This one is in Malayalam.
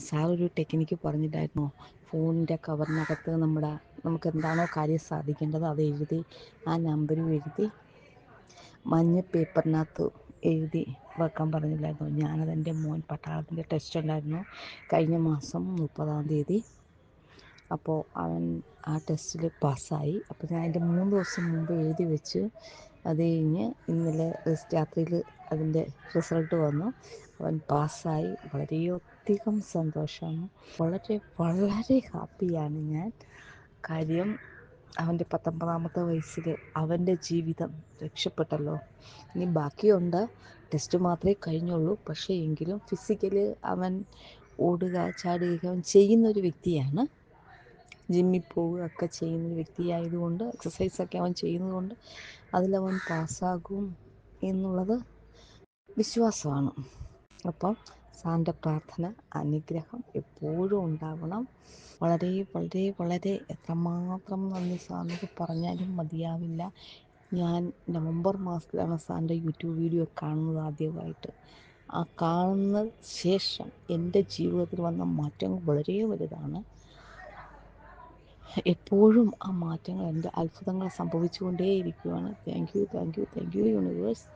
സാറൊരു ടെക്നിക്ക് പറഞ്ഞിട്ടായിരുന്നോ, ഫോണിൻ്റെ കവറിനകത്ത് നമുക്ക് എന്താണോ കാര്യം സാധിക്കേണ്ടത് അത് എഴുതി ആ നമ്പരും എഴുതി മഞ്ഞ പേപ്പറിനകത്ത് എഴുതി വെക്കാൻ പറഞ്ഞില്ലായിരുന്നു. ഞാനതെൻ്റെ മോൻ പട്ടാളത്തിൻ്റെ ടെസ്റ്റ് ഉണ്ടായിരുന്നു കഴിഞ്ഞ മാസം 30-ാം തീയതി. അപ്പോൾ അവൻ ആ ടെസ്റ്റിൽ പാസ്സായി. അപ്പോൾ ഞാൻ അതിൻ്റെ 3 ദിവസം മുമ്പ് എഴുതി വെച്ച്. അത് കഴിഞ്ഞ് ഇന്നലെ രാത്രിയിൽ അതിൻ്റെ റിസൾട്ട് വന്നു. അവൻ പാസ്സായി. വളരെയധികം സന്തോഷമാണ്. വളരെ വളരെ ഹാപ്പിയാണ് ഞാൻ. കാര്യം അവൻ്റെ 19-ാമത്തെ വയസ്സിൽ അവൻ്റെ ജീവിതം രക്ഷപ്പെട്ടല്ലോ. ഇനി ബാക്കിയുണ്ട്, ടെസ്റ്റ് മാത്രമേ കഴിഞ്ഞുള്ളൂ. പക്ഷേ എങ്കിലും ഫിസിക്കലി അവൻ ഓടുക ചാടുക അവൻ ചെയ്യുന്നൊരു വ്യക്തിയാണ്. ജിമ്മിൽ പോവുകയൊക്കെ ചെയ്യുന്നൊരു വ്യക്തിയായതുകൊണ്ട്, എക്സസൈസൊക്കെ അവൻ ചെയ്യുന്നതുകൊണ്ട് അതിലവൻ പാസ്സാകും എന്നുള്ളത് വിശ്വാസമാണ്. അപ്പം സാറിൻ്റെ പ്രാർത്ഥന അനുഗ്രഹം എപ്പോഴും ഉണ്ടാവണം. വളരെ വളരെ വളരെ എത്രമാത്രം നന്ദി സാറിനോട് പറഞ്ഞാലും മതിയാവില്ല. ഞാൻ നവംബർ മാസത്തിലാണ് സാറിൻ്റെ യൂട്യൂബ് വീഡിയോ കാണുന്നത് ആദ്യമായിട്ട്. ആ കാണുന്ന ശേഷം എൻ്റെ ജീവിതത്തിൽ വന്ന മാറ്റങ്ങൾ വളരെ വലുതാണ്. എപ്പോഴും ആ മാറ്റങ്ങൾ, എൻ്റെ അത്ഭുതങ്ങൾ സംഭവിച്ചുകൊണ്ടേയിരിക്കുകയാണ്. Thank you universe.